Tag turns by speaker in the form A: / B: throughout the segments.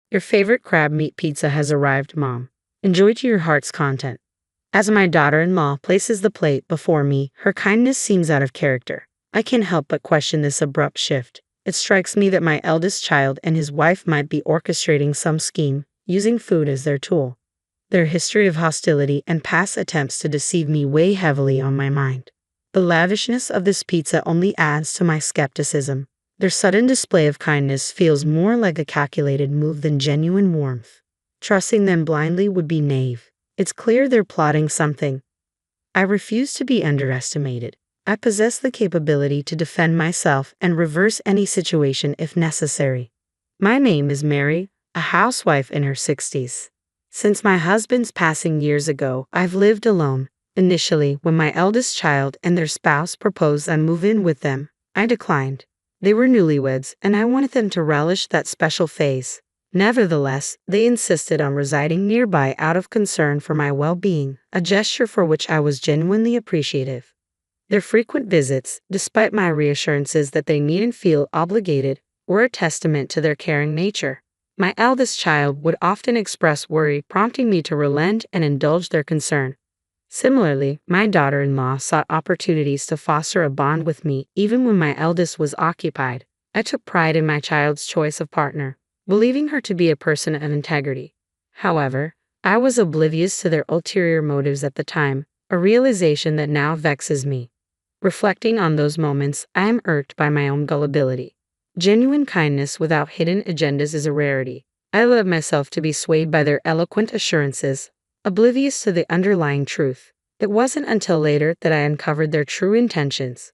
A: Your favorite crab meat pizza has arrived, Mom. Enjoy to your heart's content. As my daughter-in-law places the plate before me, her kindness seems out of character. I can't help but question this abrupt shift. It strikes me that my eldest child and his wife might be orchestrating some scheme, using food as their tool. Their history of hostility and past attempts to deceive me weigh heavily on my mind. The lavishness of this pizza only adds to my skepticism. Their sudden display of kindness feels more like a calculated move than genuine warmth. Trusting them blindly would be naive. It's clear they're plotting something. I refuse to be underestimated. I possess the capability to defend myself and reverse any situation if necessary. My name is Mary, a housewife in her 60s. Since my husband's passing years ago, I've lived alone. Initially, when my eldest child and their spouse proposed I move in with them, I declined. They were newlyweds, and I wanted them to relish that special phase. Nevertheless, they insisted on residing nearby out of concern for my well-being, a gesture for which I was genuinely appreciative. Their frequent visits, despite my reassurances that they needn't feel obligated, were a testament to their caring nature. My eldest child would often express worry, prompting me to relent and indulge their concern. Similarly, my daughter-in-law sought opportunities to foster a bond with me even when my eldest was occupied. I took pride in my child's choice of partner, believing her to be a person of integrity. However, I was oblivious to their ulterior motives at the time, a realization that now vexes me. Reflecting on those moments, I am irked by my own gullibility. Genuine kindness without hidden agendas is a rarity. I allowed myself to be swayed by their eloquent assurances, oblivious to the underlying truth. It wasn't until later that I uncovered their true intentions.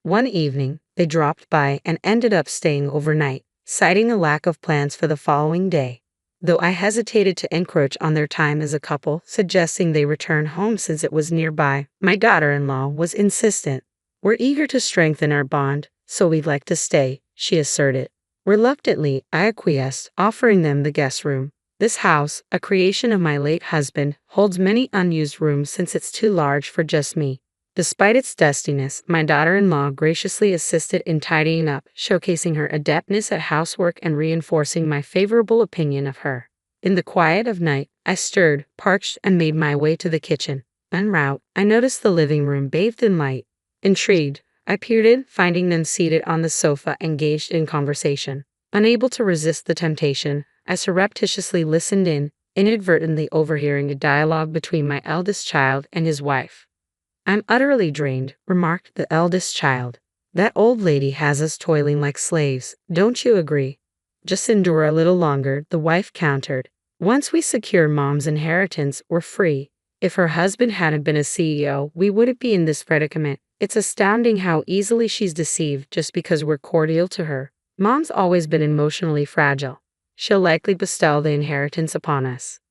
A: One evening, they dropped by and ended up staying overnight, citing a lack of plans for the following day. Though I hesitated to encroach on their time as a couple, suggesting they return home since it was nearby, my daughter-in-law was insistent. "We're eager to strengthen our bond, so we'd like to stay," she asserted. Reluctantly, I acquiesced, offering them the guest room. This house, a creation of my late husband, holds many unused rooms since it's too large for just me. Despite its dustiness, my daughter-in-law graciously assisted in tidying up, showcasing her adeptness at housework and reinforcing my favorable opinion of her. In the quiet of night, I stirred, parched, and made my way to the kitchen. En route, I noticed the living room bathed in light. Intrigued, I peered in, finding them seated on the sofa engaged in conversation. Unable to resist the temptation, I surreptitiously listened in, inadvertently overhearing a dialogue between my eldest child and his wife. "I'm utterly drained," remarked the eldest child. "That old lady has us toiling like slaves, don't you agree?" "Just endure a little longer," the wife countered. "Once we secure Mom's inheritance, we're free. If her husband hadn't been a CEO, we wouldn't be in this predicament. It's astounding how easily she's deceived just because we're cordial to her. Mom's always been emotionally fragile. She'll likely bestow the inheritance upon us."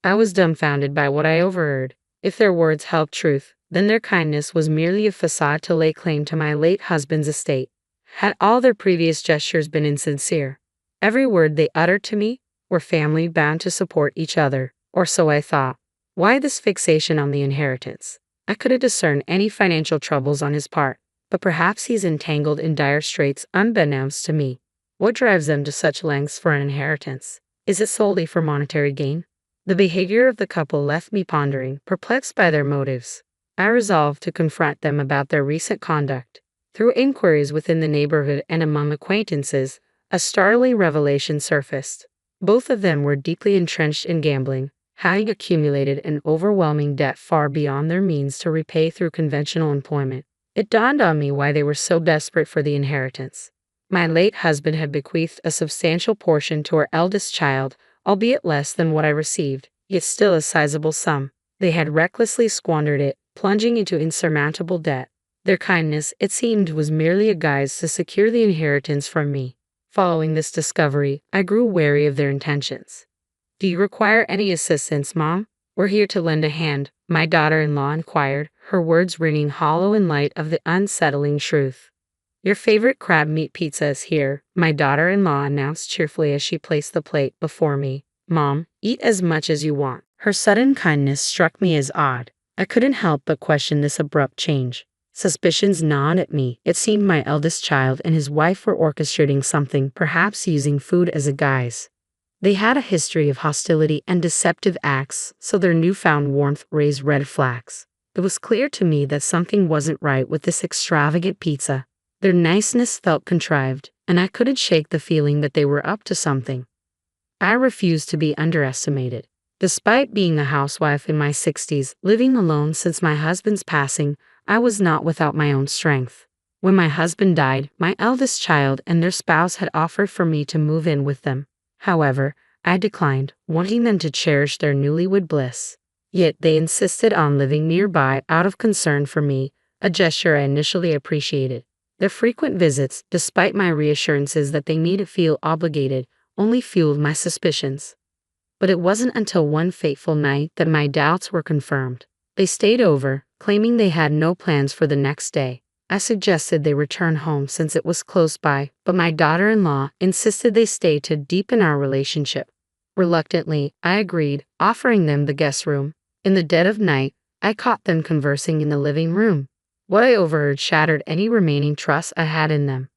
A: I was dumbfounded by what I overheard. If their words held truth, then their kindness was merely a facade to lay claim to my late husband's estate. Had all their previous gestures been insincere? Every word they uttered to me were family bound to support each other, or so I thought. Why this fixation on the inheritance? I couldn't discern any financial troubles on his part, but perhaps he's entangled in dire straits unbeknownst to me. What drives them to such lengths for an inheritance? Is it solely for monetary gain? The behavior of the couple left me pondering, perplexed by their motives. I resolved to confront them about their recent conduct. Through inquiries within the neighborhood and among acquaintances, a startling revelation surfaced. Both of them were deeply entrenched in gambling, having accumulated an overwhelming debt far beyond their means to repay through conventional employment. It dawned on me why they were so desperate for the inheritance. My late husband had bequeathed a substantial portion to our eldest child, albeit less than what I received, yet still a sizable sum. They had recklessly squandered it, plunging into insurmountable debt. Their kindness, it seemed, was merely a guise to secure the inheritance from me. Following this discovery, I grew wary of their intentions. "Do you require any assistance, Mom? We're here to lend a hand," my daughter-in-law inquired, her words ringing hollow in light of the unsettling truth. "Your favorite crab meat pizza is here," my daughter-in-law announced cheerfully as she placed the plate before me. "Mom, eat as much as you want." Her sudden kindness struck me as odd. I couldn't help but question this abrupt change. Suspicions gnawed at me. It seemed my eldest child and his wife were orchestrating something, perhaps using food as a guise. They had a history of hostility and deceptive acts, so their newfound warmth raised red flags. It was clear to me that something wasn't right with this extravagant pizza. Their niceness felt contrived, and I couldn't shake the feeling that they were up to something. I refused to be underestimated. Despite being a housewife in my 60s, living alone since my husband's passing, I was not without my own strength. When my husband died, my eldest child and their spouse had offered for me to move in with them. However, I declined, wanting them to cherish their newlywed bliss. Yet they insisted on living nearby out of concern for me, a gesture I initially appreciated. Their frequent visits, despite my reassurances that they needed to feel obligated, only fueled my suspicions. But it wasn't until one fateful night that my doubts were confirmed. They stayed over, claiming they had no plans for the next day. I suggested they return home since it was close by, but my daughter-in-law insisted they stay to deepen our relationship. Reluctantly, I agreed, offering them the guest room. In the dead of night, I caught them conversing in the living room. What I overheard shattered any remaining trust I had in them.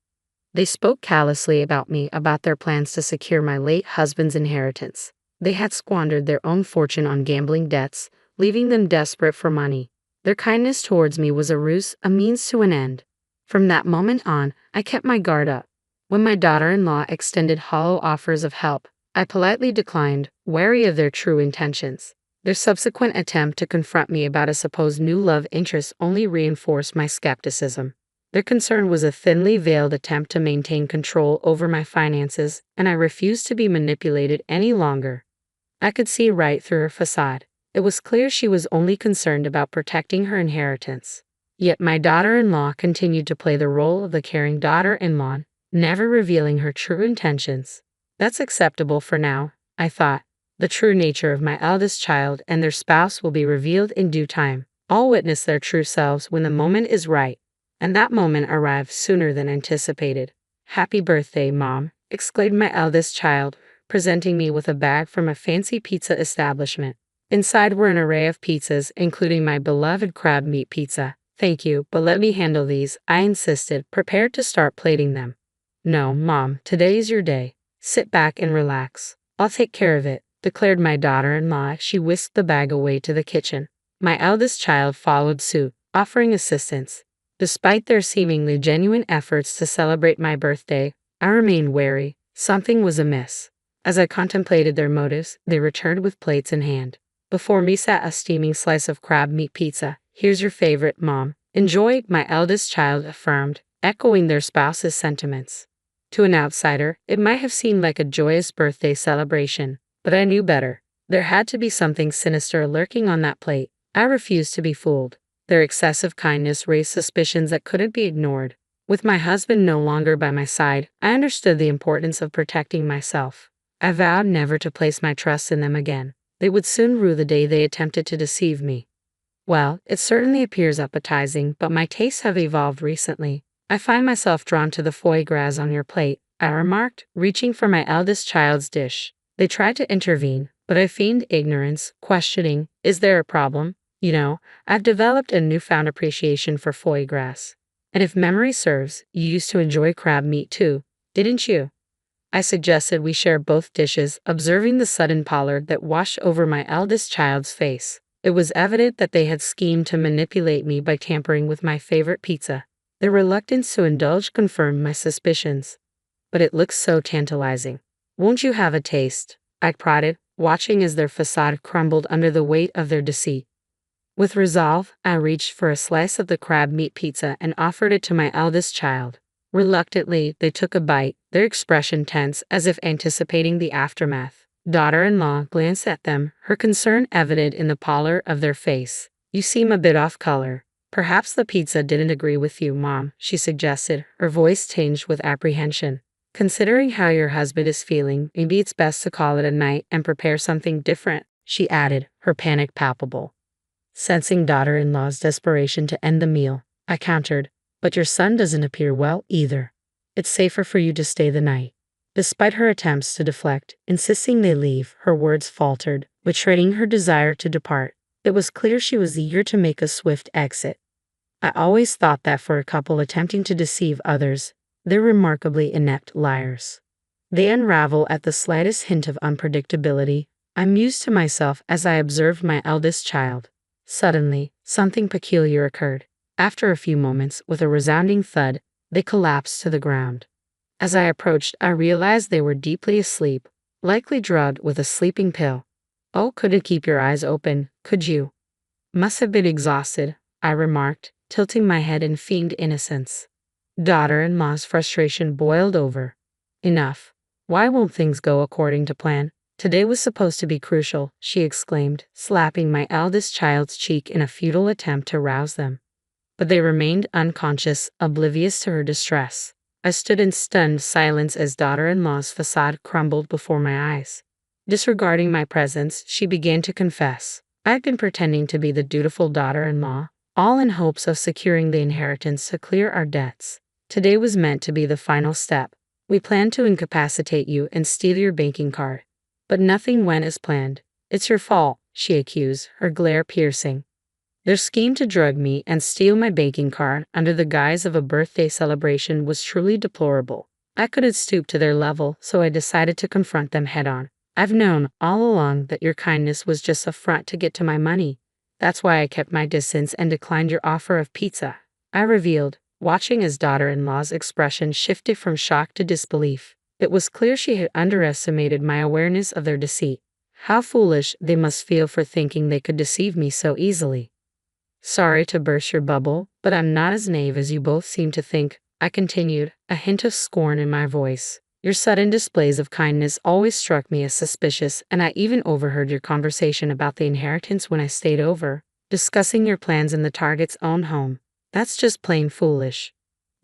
A: They spoke callously about me, about their plans to secure my late husband's inheritance. They had squandered their own fortune on gambling debts, leaving them desperate for money. Their kindness towards me was a ruse, a means to an end. From that moment on, I kept my guard up. When my daughter-in-law extended hollow offers of help, I politely declined, wary of their true intentions. Their subsequent attempt to confront me about a supposed new love interest only reinforced my skepticism. Their concern was a thinly veiled attempt to maintain control over my finances, and I refused to be manipulated any longer. I could see right through her facade. It was clear she was only concerned about protecting her inheritance. Yet my daughter-in-law continued to play the role of the caring daughter-in-law, never revealing her true intentions. That's acceptable for now, I thought. The true nature of my eldest child and their spouse will be revealed in due time. All witness their true selves when the moment is right. And that moment arrived sooner than anticipated. "Happy birthday, Mom," exclaimed my eldest child, presenting me with a bag from a fancy pizza establishment. Inside were an array of pizzas, including my beloved crab meat pizza. "Thank you, but let me handle these," I insisted, prepared to start plating them. "No, Mom, today's your day. Sit back and relax. I'll take care of it," declared my daughter-in-law. She whisked the bag away to the kitchen. My eldest child followed suit, offering assistance. Despite their seemingly genuine efforts to celebrate my birthday, I remained wary. Something was amiss. As I contemplated their motives, they returned with plates in hand. Before me sat a steaming slice of crab meat pizza. "Here's your favorite, Mom. Enjoy," my eldest child affirmed, echoing their spouse's sentiments. To an outsider, it might have seemed like a joyous birthday celebration, but I knew better. There had to be something sinister lurking on that plate. I refused to be fooled. Their excessive kindness raised suspicions that couldn't be ignored. With my husband no longer by my side, I understood the importance of protecting myself. I vowed never to place my trust in them again. They would soon rue the day they attempted to deceive me. "Well, it certainly appears appetizing, but my tastes have evolved recently. I find myself drawn to the foie gras on your plate," I remarked, reaching for my eldest child's dish. They tried to intervene, but I feigned ignorance, questioning, "Is there a problem? You know, I've developed a newfound appreciation for foie gras. And if memory serves, you used to enjoy crab meat too, didn't you?" I suggested we share both dishes, observing the sudden pallor that washed over my eldest child's face. It was evident that they had schemed to manipulate me by tampering with my favorite pizza. Their reluctance to indulge confirmed my suspicions. "But it looks so tantalizing. Won't you have a taste?" I prodded, watching as their facade crumbled under the weight of their deceit. With resolve, I reached for a slice of the crab meat pizza and offered it to my eldest child. Reluctantly, they took a bite, their expression tense as if anticipating the aftermath. Daughter-in-law glanced at them, her concern evident in the pallor of their face. "You seem a bit off color. Perhaps the pizza didn't agree with you, Mom," she suggested, her voice tinged with apprehension. "Considering how your husband is feeling, maybe it's best to call it a night and prepare something different," she added, her panic palpable. Sensing daughter-in-law's desperation to end the meal, I countered, "But your son doesn't appear well either. It's safer for you to stay the night." Despite her attempts to deflect, insisting they leave, her words faltered, betraying her desire to depart. It was clear she was eager to make a swift exit. I always thought that for a couple attempting to deceive others, they're remarkably inept liars. They unravel at the slightest hint of unpredictability. I mused to myself as I observed my eldest child. Suddenly, something peculiar occurred. After a few moments, with a resounding thud, they collapsed to the ground. As I approached, I realized they were deeply asleep, likely drugged with a sleeping pill. Oh, couldn't keep your eyes open, could you? Must have been exhausted, I remarked, tilting my head in feigned innocence. Daughter-in-law's frustration boiled over. Enough. Why won't things go according to plan? Today was supposed to be crucial, she exclaimed, slapping my eldest child's cheek in a futile attempt to rouse them. But they remained unconscious, oblivious to her distress. I stood in stunned silence as daughter-in-law's facade crumbled before my eyes. Disregarding my presence, she began to confess. I had been pretending to be the dutiful daughter-in-law, all in hopes of securing the inheritance to clear our debts. Today was meant to be the final step. We planned to incapacitate you and steal your banking card. But nothing went as planned. It's your fault, she accused, her glare piercing. Their scheme to drug me and steal my banking card under the guise of a birthday celebration was truly deplorable. I couldn't stoop to their level, so I decided to confront them head-on. I've known all along that your kindness was just a front to get to my money. That's why I kept my distance and declined your offer of pizza, I revealed, watching as daughter-in-law's expression shifted from shock to disbelief. It was clear she had underestimated my awareness of their deceit. How foolish they must feel for thinking they could deceive me so easily. Sorry to burst your bubble, but I'm not as naive as you both seem to think, I continued, a hint of scorn in my voice. Your sudden displays of kindness always struck me as suspicious, and I even overheard your conversation about the inheritance when I stayed over, discussing your plans in the target's own home. That's just plain foolish.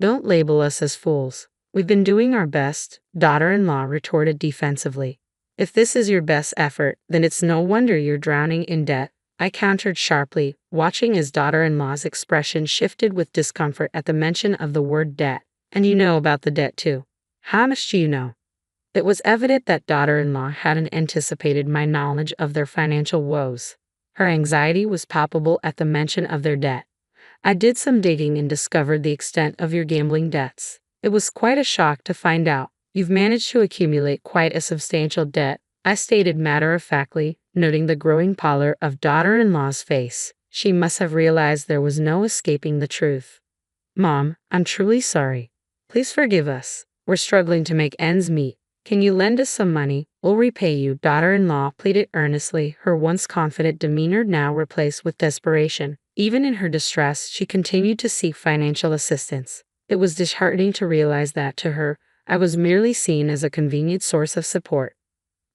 A: Don't label us as fools. We've been doing our best, daughter-in-law retorted defensively. If this is your best effort, then it's no wonder you're drowning in debt, I countered sharply, watching as daughter-in-law's expression shifted with discomfort at the mention of the word debt. And you know about the debt too. How much do you know? It was evident that daughter-in-law hadn't anticipated my knowledge of their financial woes. Her anxiety was palpable at the mention of their debt. I did some digging and discovered the extent of your gambling debts. It was quite a shock to find out. You've managed to accumulate quite a substantial debt, I stated matter-of-factly, noting the growing pallor of daughter-in-law's face. She must have realized there was no escaping the truth. Mom, I'm truly sorry. Please forgive us. We're struggling to make ends meet. Can you lend us some money? We'll repay you, daughter-in-law pleaded earnestly, her once confident demeanor now replaced with desperation. Even in her distress, she continued to seek financial assistance. It was disheartening to realize that, to her, I was merely seen as a convenient source of support.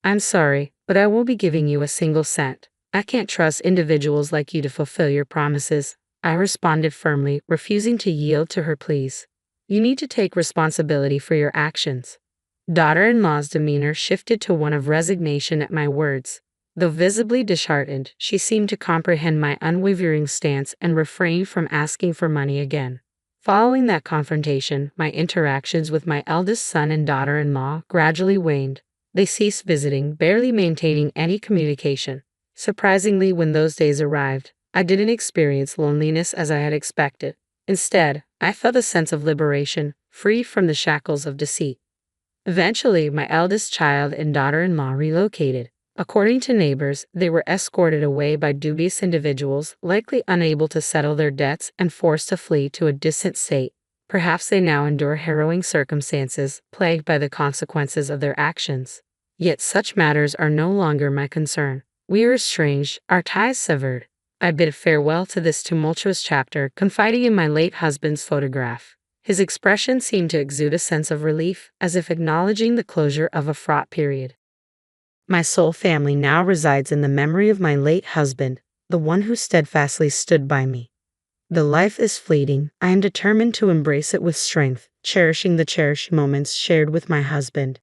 A: I'm sorry, but I won't be giving you a single cent. I can't trust individuals like you to fulfill your promises, I responded firmly, refusing to yield to her pleas. You need to take responsibility for your actions. Daughter-in-law's demeanor shifted to one of resignation at my words. Though visibly disheartened, she seemed to comprehend my unwavering stance and refrained from asking for money again. Following that confrontation, my interactions with my eldest son and daughter-in-law gradually waned. They ceased visiting, barely maintaining any communication. Surprisingly, when those days arrived, I didn't experience loneliness as I had expected. Instead, I felt a sense of liberation, free from the shackles of deceit. Eventually, my eldest child and daughter-in-law relocated. According to neighbors, they were escorted away by dubious individuals, likely unable to settle their debts and forced to flee to a distant state. Perhaps they now endure harrowing circumstances, plagued by the consequences of their actions. Yet such matters are no longer my concern. We are estranged, our ties severed. I bid farewell to this tumultuous chapter, confiding in my late husband's photograph. His expression seemed to exude a sense of relief, as if acknowledging the closure of a fraught period. My sole family now resides in the memory of my late husband, the one who steadfastly stood by me. The life is fleeting. I am determined to embrace it with strength, cherishing the cherished moments shared with my husband.